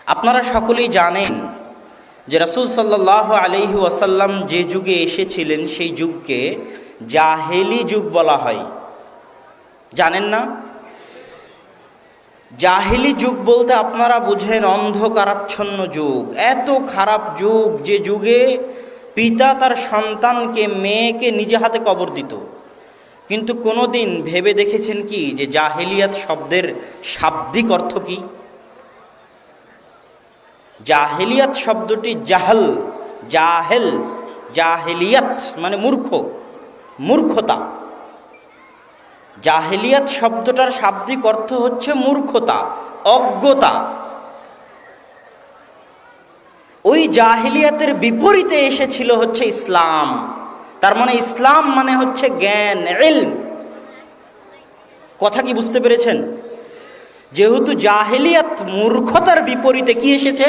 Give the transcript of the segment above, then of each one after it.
আপনারা সকলেই জানেন যে রাসূল সাল্লাল্লাহু আলাইহি ওয়াসাল্লাম যে যুগে এসেছিলেন সেই যুগকে জাহেলি যুগ বলা হয়। জানেন না? জাহেলি যুগ বলতে আপনারা বুঝেন অন্ধকারাচ্ছন্ন যুগ, এত খারাপ যুগ যে যুগে পিতা তার সন্তানকে, মেয়েকে নিজে হাতে কবর দিত। কিন্তু কোনোদিন ভেবে দেখেছেন কি যে জাহেলিয়াত শব্দের শাব্দিক অর্থ কি? জাহেলিয়াত শব্দটি জাহেলিয়াত মানে মূর্খতা। জাহেলিয়াত শব্দটার শাব্দিক অর্থ হচ্ছে মূর্খতা, অজ্ঞতা। ওই জাহেলিয়াতের বিপরীতে এসেছিল হচ্ছে ইসলাম। তার মানে ইসলাম মানে হচ্ছে জ্ঞান, ইলম। কথা কি বুঝতে পেরেছেন? যেহেতু জাহেলিয়াত মূর্খতার বিপরীতে কি এসেছে?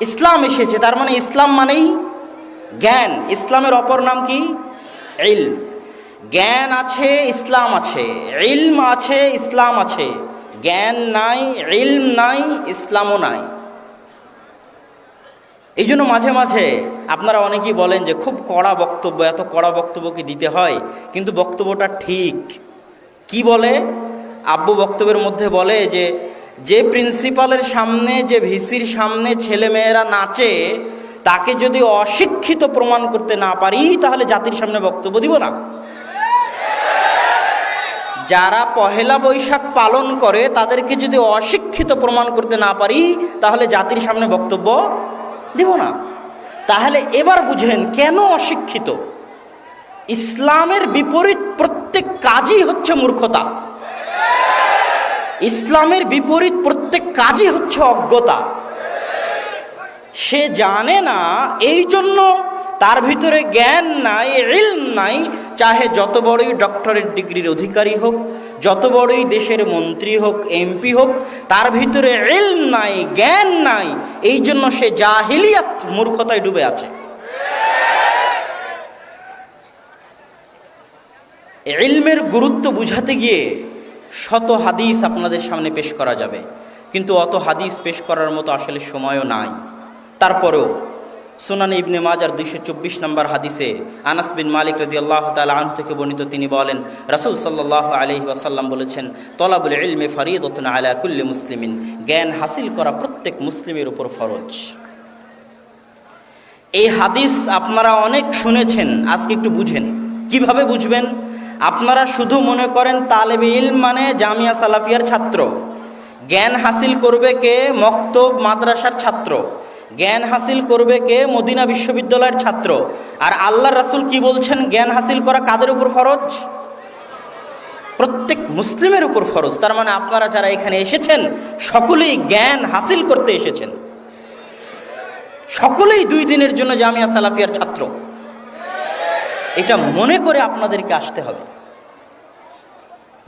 ইসলাম এসেছে। তার মানে ইসলাম মানেই জ্ঞান। ইসলামের অপর নাম কি? ইলম। জ্ঞান আছে, ইসলাম আছে। ইলম আছে, ইসলাম আছে। জ্ঞান নাই, ইলম নাই, ইসলামও নাই। এই জন্য মাঝে মাঝে আপনারা অনেকেই বলেন যে খুব কড়া বক্তব্য, এত কড়া বক্তব্য কি দিতে হয়? কিন্তু বক্তব্যটা ঠিক। কি বলে? আব্বু বক্তব্যের মধ্যে বলে যে প্রিন্সিপালের সামনে, যে ভিসির সামনে ছেলেমেয়েরা নাচে, তাকে যদি অশিক্ষিত প্রমাণ করতে না পারি তাহলে জাতির সামনে বক্তব্য দিব না। যারা পহেলা বৈশাখ পালন করে তাদেরকে যদি অশিক্ষিত প্রমাণ করতে না পারি তাহলে জাতির সামনে বক্তব্য দিব না। তাহলে এবার বুঝেন কেন অশিক্ষিত। ইসলামের বিপরীত প্রত্যেক কাজই হচ্ছে মূর্খতা। ইসলামের বিপরীত প্রত্যেক কাজই হচ্ছে অজ্ঞতা। সে জানে না, এই জন্য তার ভিতরে জ্ঞান নাই, ইলম নাই। চাহে যত বড়ই ডক্টরেট ডিগ্রির অধিকারী হোক, যত বড়ই দেশের মন্ত্রী হোক, এমপি হোক, তার ভিতরে ইলম নাই, জ্ঞান নাই। এই জন্য সে জাহিলিয়াত, মূর্খতায় ডুবে আছে। ইলমের গুরুত্ব বুঝাতে গিয়ে শত হাদিস আপনাদের সামনে পেশ করা যাবে, কিন্তু অত হাদিস পেশ করার মতো আসলে সময়ও নাই। তারপরেও সুনান ইবনে মাজার 224 নম্বর হাদিসে আনাস বিন মালিক রাদিয়াল্লাহু তাআলা আনহু থেকে বর্ণিত, তিনি বলেন রাসূল সাল্লাল্লাহু আলাইহি ওয়াসাল্লাম বলেছেন, তলাবুল ইলমি ফরিদাতুন আলা কুল্লি মুসলিমিন। জ্ঞান হাসিল করা প্রত্যেক মুসলিমের উপর ফরজ। এই হাদিস আপনারা অনেক শুনেছেন, আজকে একটু বুঝেন। কিভাবে বুঝবেন? আপনারা শুধু মনে করেন তালেবে ইলম মানে জামিয়া সালাফিয়ার ছাত্র। জ্ঞান হাসিল করবে কে? মক্তব মাদ্রাসার ছাত্র। জ্ঞান হাসিল করবে কে? মদিনা বিশ্ববিদ্যালয়ের ছাত্র। আর আল্লাহর রাসূল কি বলছেন? জ্ঞান হাসিল করা কাদের উপর ফরজ? প্রত্যেক মুসলিমের উপর ফরজ। তার মানে আপনারা যারা এখানে এসেছেন সকলেই জ্ঞান হাসিল করতে এসেছেন। সকলেই 2 দিনের জন্য জামিয়া সালাফিয়ার ছাত্র। এটা মনে করে আপনাদেরকে আসতে হবে,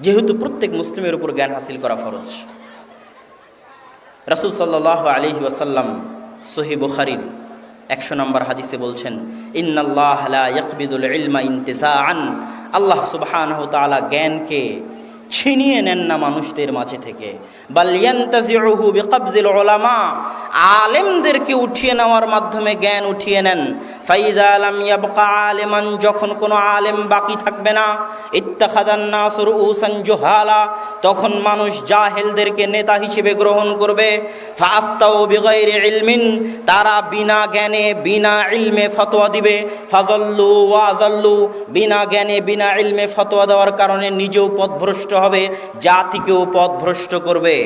যেহেতু প্রত্যেক মুসলিমের উপর জ্ঞান হাসিল করা ফরজ। রাসূল সাল্লাল্লাহু আলাইহি ওয়াসাল্লাম সহিহ বুখারীর 100 নম্বর হাদিসে বলছেন, ইন্নাল্লাহা লা ইয়াকবিদুল ইলমা ইনতিসাআন। আল্লাহ সুবহানাহু ওয়া তাআলা জ্ঞানকে ছিনিয়ে নেন না মানুষদের মাঝে থেকে, বাল ইয়ানতাজিউহু বিকবজিল উলামা। আলেমদেরকে উঠিয়ে নেওয়ার মাধ্যমে জ্ঞান উঠিয়ে নেন। ফাইযা লাম ইয়াবকা আলিমান, যখন কোনো আলেম বাকি থাকবে না, ইত্তাখাযান নাস রুউসান জুহালা, তখন মানুষ জাহেলদেরকে নেতা হিসেবে গ্রহণ করবে। ফাআফতাউ বিগাইরি ইলমিন, তারা বিনা জ্ঞানে বিনা ইলমে ফতোয়া দিবে। ফাযাল্লু ওয়া যাল্লু, বিনা জ্ঞানে বিনা ইলমে ফতোয়া দেওয়ার কারণে নিজেও পথভ্রষ্ট হবে, জাতিকেও পথভ্রষ্ট করবে।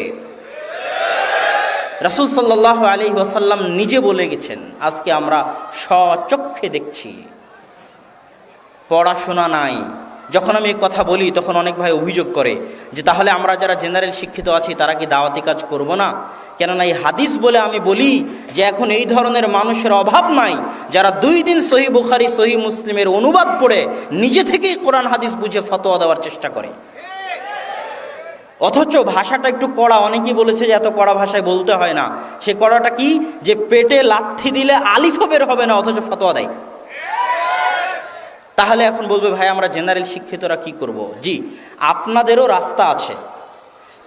রাসূল সাল্লাল্লাহু আলাইহি ওয়াসাল্লাম নিজে বলে গেছেন, আজকে আমরা স্বচক্ষে দেখছি। পড়াশোনা নাই। যখন আমি এই কথা বলি তখন অনেক ভাই অভিযোগ করে যে তাহলে আমরা যারা জেনারেল শিক্ষিত আছি তারা কি দাওয়াতি কাজ করব না? কেননা এই হাদিস বলে আমি বলি যে এখন এই ধরনের মানুষের অভাব নাই যারা 2 দিন সহিহ বুখারী সহিহ মুসলিমের অনুবাদ পড়ে নিজে থেকেই কোরআন হাদিস বুঝে ফতোয়া দেওয়ার চেষ্টা করে। অথচ ভাষাটা একটু কড়া। অনেকেই বলেছে যে এত কড়া ভাষায় বলতে হয় না। সে কড়াটা কি? যে পেটে লাথি দিলে আলিফও বের হবে না, অথচ ফতোয়া দেয়। তাহলে এখন বলবে ভাই আমরা জেনারেল শিক্ষিতরা কি করব? জি, আপনাদেরও রাস্তা আছে।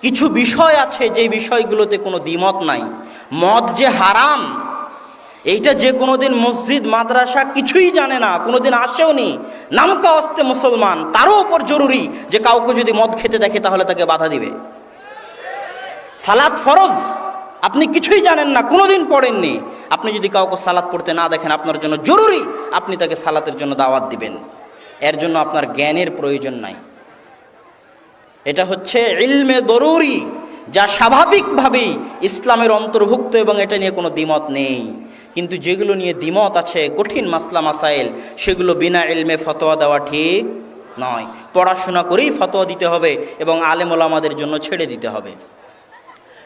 কিছু বিষয় আছে যে বিষয়গুলোতে কোনো দ্বিমত নাই। মদ যে হারাম এইটা যে কোনোদিন মসজিদ মাদ্রাসা কিছুই জানে না, কোনোদিন আসেও নি, নামকা অস্তে মুসলমান, তারও উপর জরুরি যে কাউকে যদি মদ খেতে দেখে তাহলে তাকে বাধা দিবে। সালাত ফরজ, আপনি কিছুই জানেন না, কোনোদিন পড়েননি, আপনি যদি কাউকে সালাত পড়তে না দেখেন আপনার জন্য জরুরি আপনি তাকে সালাতের জন্য দাওয়াত দিবেন। এর জন্য আপনার জ্ঞানের প্রয়োজন নাই। এটা হচ্ছে ইলমে দরুরি, যা স্বাভাবিকভাবেই ইসলামের অন্তর্ভুক্ত এবং এটা নিয়ে কোনো দ্বিমত নেই। কিন্তু যেগুলো নিয়ে দ্বিমত আছে, কঠিন মাসলা মাসাইল, সেগুলো বিনা ইলমে ফতোয়া দেওয়া ঠিক নয়। পড়াশোনা করেই ফতোয়া দিতে হবে এবং আলেম ওলামাদের জন্য ছেড়ে দিতে হবে।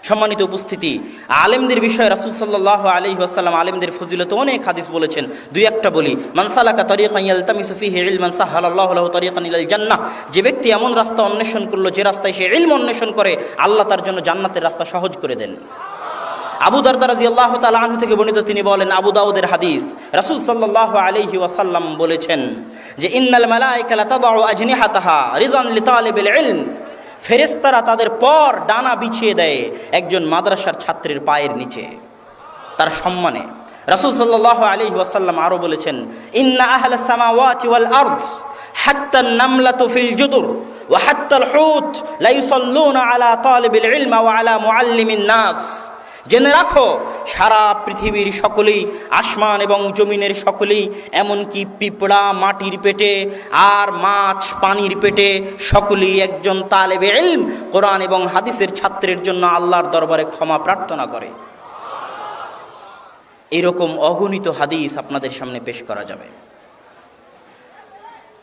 সম্মানিত উপস্থিতি, আলেমদের বিষয়ে রাসূল সাল্লাল্লাহু আলাইহি ওয়াসাল্লাম আলেমদের ফজিলতে অনেক হাদিস বলেছেন। দুই একটা বলি। মান সালাকা তারিকান ইয়ালতামিসু ফীহি ইলমান সাহালাল্লাহু লাহু তারিকান ইলাল জান্নাহ। যে ব্যক্তি এমন রাস্তা অন্বেষণ করলো যে রাস্তায় সে ইলম অন্বেষণ করে, আল্লাহ তার জন্য জান্নাতের রাস্তা সহজ করে দেন। আবু দারদা রাদিয়াল্লাহু তাআলা আনহু থেকে বর্ণিত, তিনি বলেন, আবু দাউদের হাদিস, রাসূল সাল্লাল্লাহু আলাইহি ওয়াসাল্লাম বলেছেন যে ইন্নাল মালায়েকা লা তাদউ আজনিহাতাহা রিদান লিতালিবিল ইলম। ফেরেশতারা তাদের পর ডানা বিছিয়ে দেয় একজন মাদ্রাসার ছাত্রের পায়ের নিচে, তার সম্মানে। রাসূল সাল্লাল্লাহু আলাইহি ওয়াসাল্লাম আরো বলেছেন, ইন্না আহলাস সামাওয়াতি ওয়াল আরদ হাত্তা আন-নামলাতু ফিল জুদুর ওয়া হাত্তা আল-হুত লা ইউসাল্লুনা আলা তালিবিল ইলম ওয়া আলা মুআল্লিমিন নাস। জেনে রাখো, সারা পৃথিবীর সকলেই, আসমান এবং জমিনের সকলেই, এমনকি পিঁপড়া মাটির পেটে আর মাছ পানির পেটে, সকলেই একজন তালেবে ইলম, কোরআন এবং হাদিসের ছাত্রের জন্য আল্লাহর দরবারে ক্ষমা প্রার্থনা করে। এরকম অগণিত হাদিস আপনাদের সামনে পেশ করা যাবে।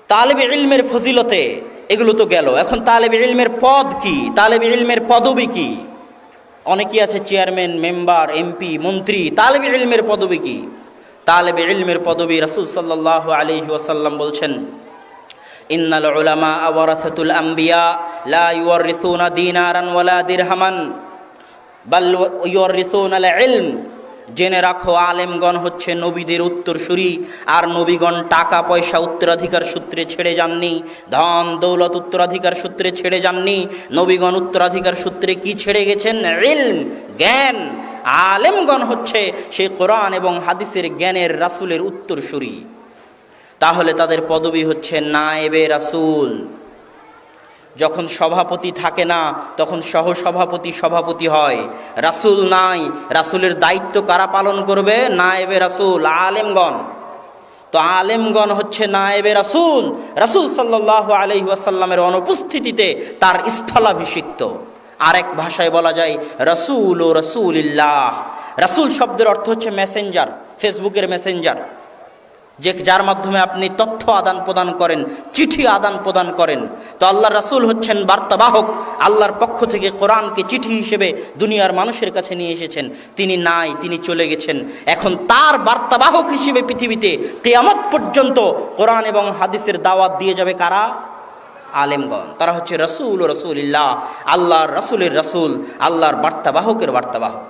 তালেবে ইলমের ফজিলতে এগুলো তো গেল, এখন তালেবে ইলমের পদ কি, তালেবে ইলমের পদবি কি? অনেকেই আছে চেয়ারম্যান, মেম্বার, এমপি, মন্ত্রী, তালেবে ইলমের পদবি কি? তালেবে ইলমের পদবি রাসূল সাল্লাল্লাহু আলাইহি ওয়াসাল্লাম বলছেন, ইন্নাল উলামা ওয়ারাসাতুল আম্বিয়া লা ইউওয়ারিসুনা দিনারান ওয়ালা দিরহামান বাল ইউওয়ারিসুনাল ইলম। জেনে রাখো, আলেমগণ হচ্ছে নবীদের উত্তরসূরি, আর নবীগণ টাকা পয়সা উত্তরাধিকার সূত্রে ছেড়ে যাননি, ধন দৌলত উত্তরাধিকার সূত্রে ছেড়ে যাননি। নবীগণ উত্তরাধিকার সূত্রে কি ছেড়ে গেছেন? ইলম, জ্ঞান। আলেমগণ হচ্ছে সেই কোরআন এবং হাদিসের জ্ঞানের রাসূলের উত্তরসূরি। তাহলে তাদের পদবি হচ্ছে নায়েবে রাসূল। যখন সভাপতি থাকে না তখন সহসভাপতি সভাপতি হয়। রাসূল নাই, রাসূলের দায়িত্ব কারা পালন করবে? নায়েবে রাসূল, আলেমগণ। তো আলেমগণ হচ্ছে নায়েবে রাসূল। রাসূল সাল্লাল্লাহু আলাইহি ওয়াসাল্লামের অনুপস্থিতিতে তার স্থলাভিষিক্ত। আরেক ভাষায় বলা যায় রাসূল ও রাসূলিল্লাহ। রাসূল শব্দের অর্থ হচ্ছে মেসেঞ্জার, ফেসবুকের মেসেঞ্জার, যার মাধ্যমে আপনি তথ্য আদান প্রদান করেন, চিঠি আদান প্রদান করেন। তো আল্লাহর রাসূল হচ্ছেন বার্তাবাহক। আল্লাহর পক্ষ থেকে কোরআনকে চিঠি হিসেবে দুনিয়ার মানুষের কাছে নিয়ে এসেছেন। তিনি নাই, তিনি চলে গেছেন। এখন তার বার্তাবাহক হিসেবে পৃথিবীতে কিয়ামত পর্যন্ত কোরআন এবং হাদিসের দাওয়াত দিয়ে যাবে কারা? আলেমগণ। তারা হচ্ছে রাসূল ও রাসূলিল্লাহ, আল্লাহর রাসূলের রাসূল, আল্লাহর বার্তাবাহকের বার্তাবাহক।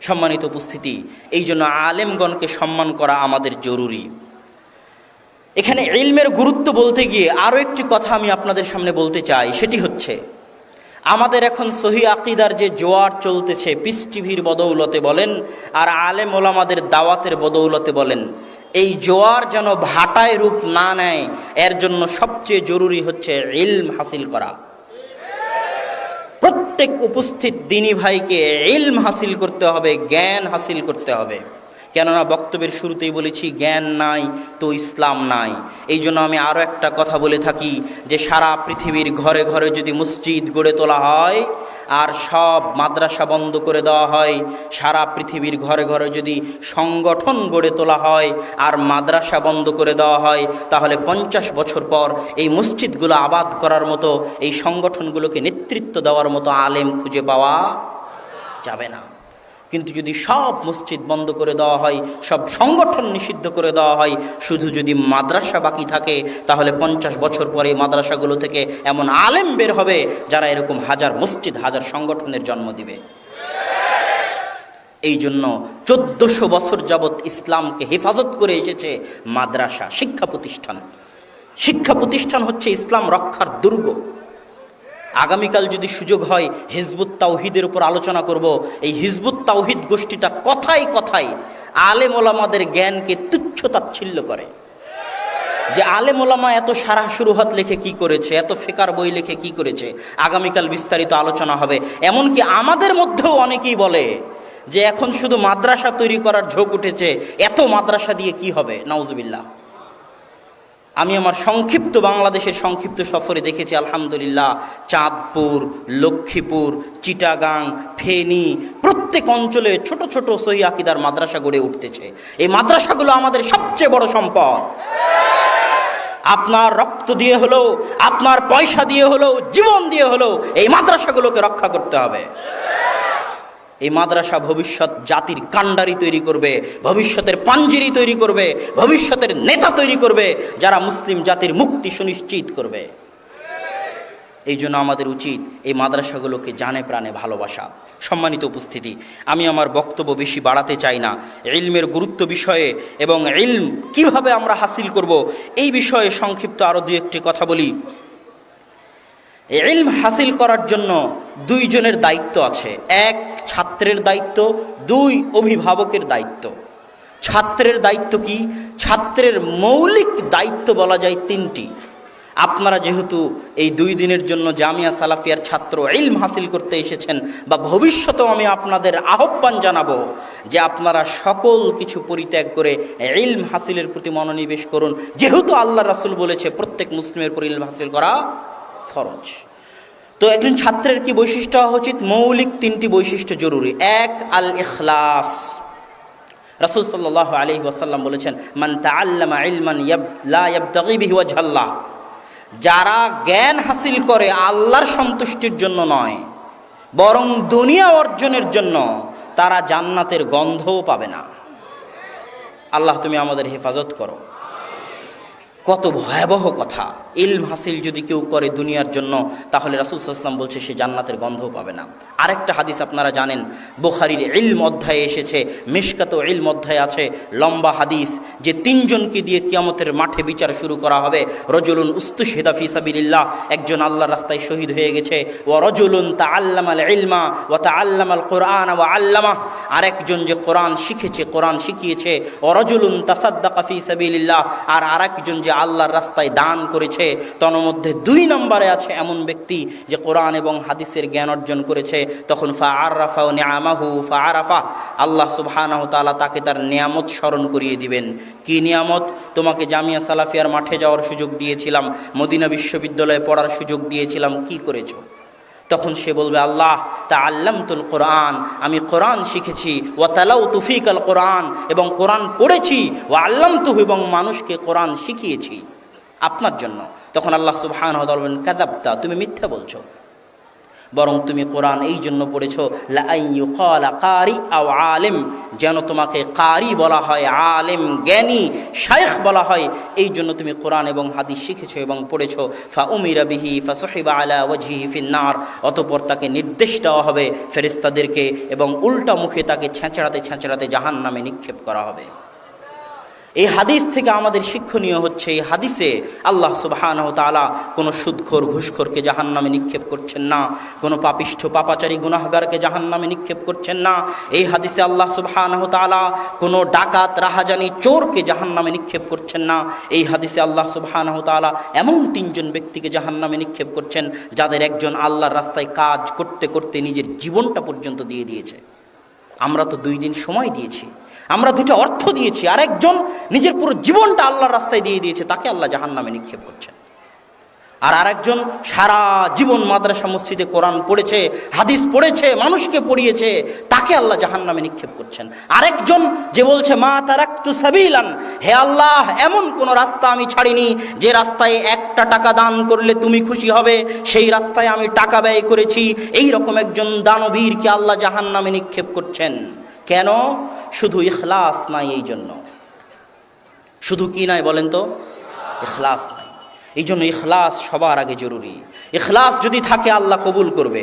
সম্মানিত উপস্থিতি, এই জন্য আলেমগণকে সম্মান করা আমাদের জরুরি। এখানে ইলমের গুরুত্ব বলতে গিয়ে আরও একটি কথা আমি আপনাদের সামনে বলতে চাই, সেটি হচ্ছে আমাদের এখন সহি আকিদার যে জোয়ার চলতেছে, পিস টিভির বদৌলতে বলেন আর আলেম ওলামাদের দাওয়াতের বদৌলতে বলেন, এই জোয়ার যেন ভাটায় রূপ না নেয়, এর জন্য সবচেয়ে জরুরি হচ্ছে ইলম হাসিল করা। প্রত্যেক উপস্থিত দিনী ভাইকে ইলম হাসিল করতে হবে, জ্ঞান হাসিল করতে হবে। কেননা বক্তব্যের শুরুতেই বলেছি, জ্ঞান নাই তো ইসলাম নাই। এই জন্য আমি আরও একটা কথা বলে থাকি যে সারা পৃথিবীর ঘরে ঘরে যদি মসজিদ গড়ে তোলা হয় আর সব মাদ্রাসা বন্ধ করে দেওয়া হয়, সারা পৃথিবীর ঘরে ঘরে যদি সংগঠন গড়ে তোলা হয় আর মাদ্রাসা বন্ধ করে দেওয়া হয়, তাহলে 50 বছর পর এই মসজিদগুলো আবাদ করার মতো, এই সংগঠনগুলোকে নেতৃত্ব দেওয়ার মতো আলেম খুঁজে পাওয়া যাবে না। কিন্তু যদি সব মসজিদ বন্ধ করে দেওয়া হয়, সব সংগঠন নিষিদ্ধ করে দেওয়া হয়, শুধু যদি মাদ্রাসা বাকি থাকে, তাহলে 50 বছর পরে মাদ্রাসাগুলো থেকে এমন আলেম বের হবে যারা এরকম হাজার মসজিদ, হাজার সংগঠনের জন্ম দিবে। এই জন্য 1400 বছর যাবৎ ইসলামকে হেফাজত করে এসেছে মাদ্রাসা, শিক্ষা প্রতিষ্ঠান। শিক্ষা প্রতিষ্ঠান হচ্ছে ইসলাম রক্ষার দুর্গ। আগামীকাল যদি সুযোগ হয় হিজবুত তাওহীদের উপর আলোচনা করব। এই হিজবুত তাওহীদ গোষ্ঠীটা কথায় কথায় আলেম ওলামাদের জ্ঞানকে তুচ্ছ তাচ্ছিল্য করে, যে আলেম ওলামা এত সারাহ শুরুহাত লিখে কি করেছে, এত ফিকার বই লিখে কি করেছে। আগামীকাল বিস্তারিত আলোচনা হবে। এমনকি আমাদের মধ্যেও অনেকেই বলে যে এখন শুধু মাদ্রাসা তৈরি করার ঝোঁক উঠেছে, এত মাদ্রাসা দিয়ে কি হবে। নাউজুবিল্লাহ। আমি আমার সংক্ষিপ্ত বাংলাদেশের সংক্ষিপ্ত সফরে দেখেছি আলহামদুলিল্লাহ, চাঁদপুর, লক্ষ্মীপুর, চিটাগাং, ফেনী, প্রত্যেক অঞ্চলে ছোট ছোট সহিহ আকীদার মাদ্রাসা গড়ে উঠতেছে। এই মাদ্রাসাগুলো আমাদের সবচেয়ে বড় সম্পদ। আপনার রক্ত দিয়ে হলেও, আপনার পয়সা দিয়ে হলেও, জীবন দিয়ে হলেও এই মাদ্রাসাগুলোকে রক্ষা করতে হবে। এই মাদ্রাসা ভবিষ্যৎ জাতির কাণ্ডারি তৈরি করবে, ভবিষ্যতের পাঞ্জিরি তৈরি করবে, ভবিষ্যতের নেতা তৈরি করবে, যারা মুসলিম জাতির মুক্তি সুনিশ্চিত করবে। এই জন্য আমাদের উচিত এই মাদ্রাসাগুলোকে জানে প্রাণে ভালোবাসা। সম্মানিত উপস্থিতি, আমি আমার বক্তব্য বেশি বাড়াতে চাই না। ইলমের গুরুত্ব বিষয়ে এবং ইলম কিভাবে আমরা হাসিল করব এই বিষয়ে সংক্ষিপ্ত আরও দু একটি কথা বলি। ইলম হাসিল করার জন্য দুইজনের দায়িত্ব আছে। এক, ছাত্রের দায়িত্ব, দুই, অভিভাবকের দায়িত্ব। ছাত্রের দায়িত্ব কি? ছাত্রের মৌলিক দায়িত্ব বলা যায় তিনটি। আপনারা যেহেতু এই 2 দিনের জন্য জামিয়া সালাফিয়ার ছাত্র ইলম হাসিল করতে এসেছেন, বা ভবিষ্যতেও আমি আপনাদের আহ্বান জানাবো যে আপনারা সকল কিছু পরিত্যাগ করে ইলম হাসিলের প্রতি মনোনিবেশ করুন। যেহেতু আল্লাহ রাসূল বলেছে প্রত্যেক মুসলিমের উপর ইলম হাসিল করা ফরজ। তো একজন ছাত্রের কি বৈশিষ্ট্য হওয়া উচিত? মৌলিক 3টি বৈশিষ্ট্য জরুরি। এক, আল ইখলাস। রাসূল সাল্লাল্লাহু আলাইহি ওয়াসাল্লাম বলেছেন, মান তাআল্লামা ইলমান লা ইয়াবতাগি বিহি ওয়াজহাল্লাহ। যারা জ্ঞান হাসিল করে আল্লাহর সন্তুষ্টির জন্য নয়, বরং দুনিয়া অর্জনের জন্য, তারা জান্নাতের গন্ধও পাবে না। আল্লাহ তুমি আমাদের হেফাজত করো। কত ভয়াবহ কথা! ইলম হাসিল যদি কেউ করে দুনিয়ার জন্য, তাহলে রাসূল সাল্লাল্লাহু আলাইহি ওয়াসাল্লাম বলছে সে জান্নাতের গন্ধও পাবে না। আরেকটা হাদিস আপনারা জানেন, বুখারীর ইলম অধ্যায়ে এসেছে, মিশকাত ইলম অধ্যায়ে আছে, লম্বা হাদিস, যে 3 জনকে দিয়ে কিয়ামতের মাঠে বিচার শুরু করা হবে। রজুলুন উস্তুশহিদা ফি সাবিলিল্লাহ, একজন আল্লাহর রাস্তায় শহীদ হয়ে গেছে। ওয়া রজুলুন তাআল্লামাল ইলমা ওয়া তাআল্লামাল কুরআন ওয়া আল্লামাহ, আরেকজন যে কোরআন শিখেছে, কোরআন শিখিয়েছে। ওয়া রজুলুন তাসাদ্দাকা ফি সাবিলিল্লাহ, আর আরেকজন যে আল্লাহর রাস্তায় দান করেছে। তন্মধ্যে 2 নম্বরে আছে এমন ব্যক্তি যে কোরআন এবং হাদিসের জ্ঞান অর্জন করেছে। তখন ফাআরাফা নিআমাহু ফাআরাফা, আল্লাহ সুবহানাহু ওয়া তাআলা তাকে তার নিয়ামত স্মরণ করিয়ে দিবেন। কি নিয়ামত? তোমাকে জামিয়া সালাফিয়ার মাঠে যাওয়ার সুযোগ দিয়েছিলাম, মদিনা বিশ্ববিদ্যালয়ে পড়ার সুযোগ দিয়েছিলাম, কি করেছো? তখন সে বলবে, আল্লাহ তাআল্লামতুল কোরআন, আমি কোরআন শিখেছি। ওয়া তালাউতু ফীকাল কোরআন, এবং কোরআন পড়েছি। ওয়া আল্লামতুহু, এবং মানুষকে কোরআন শিখিয়েছি আপনার জন্য। তখন আল্লাহ সুবহানাহু ওয়া তাআলা বলেন, কাযাবতা, তুমি মিথ্যা বলছো, বরং তুমি কোরআন এই জন্য পড়েছো লা আইয়ুকালা কারি আও আলিম, যেন তোমাকে কারি বলা হয়, আলেম জ্ঞানী শাইখ বলা হয়। এই জন্য তুমি কোরআন এবং হাদিস শিখেছো এবং পড়েছো। ফা উমিরা বিহি ফাসুহিবা আলা ওয়াজহিহি ফিন্নার, অতঃপর তাকে নির্দেশ দেওয়া হবে ফেরেশতাদেরকে, এবং উল্টা মুখে তাকে ছেঁচড়াতে ছেঁচড়াতে জাহান্নামে নিক্ষেপ করা হবে। এই হাদিস থেকে আমাদের শিক্ষণীয় হচ্ছে, এই হাদিসে আল্লাহ সুবহানাহু ওয়া তাআলা কোনো সুদখোর ঘুষখোরকে জাহান্নামে নিক্ষেপ করছেন না, কোনো পাপিষ্ঠ পাপাচারী গুনাহগারকে জাহান্নামে নিক্ষেপ করছেন না। এই হাদিসে আল্লাহ সুবহানাহু ওয়া তাআলা কোনো ডাকাত, রাহাজানি, চোরকে জাহান্নামে নিক্ষেপ করছেন না। এই হাদিসে আল্লাহ সুবহানাহু ওয়া তাআলা এমন 3 জন ব্যক্তিকে জাহান্নামে নিক্ষেপ করছেন, যাদের একজন আল্লাহর রাস্তায় কাজ করতে করতে নিজের জীবনটা পর্যন্ত দিয়ে দিয়েছে। আমরা তো 2 দিন সময় দিয়েছি, আমরা 2টা অর্থ দিয়েছি, আরেকজন নিজের পুরো জীবনটা আল্লাহর রাস্তায় দিয়ে দিয়েছে, তাকে আল্লাহ জাহান্নামে নিক্ষেপ করছেন। আর আরেকজন সারা জীবন মাদ্রাসা মসজিদে কোরআন পড়েছে, হাদিস পড়েছে, মানুষকে পড়িয়েছে, তাকে আল্লাহ জাহান্নামে নিক্ষেপ করছেন। আরেকজন যে বলছে, মা তারাকতু সাবিলান, হে আল্লাহ, এমন কোন রাস্তা আমি ছাড়িনি যে রাস্তায় 1টা টাকা দান করলে তুমি খুশি হবে, সেই রাস্তায় আমি টাকা ব্যয় করেছি। এই রকম একজন দানবীরকে আল্লাহ জাহান্নামে নিক্ষেপ করছেন। কেন? শুধু ইখলাস নাই। এই জন্য শুধু কি নাই বলেন তো? ইখলাস নাই। এই জন্য ইখলাস সবার আগে জরুরি। ইখলাস যদি থাকে আল্লাহ কবুল করবে।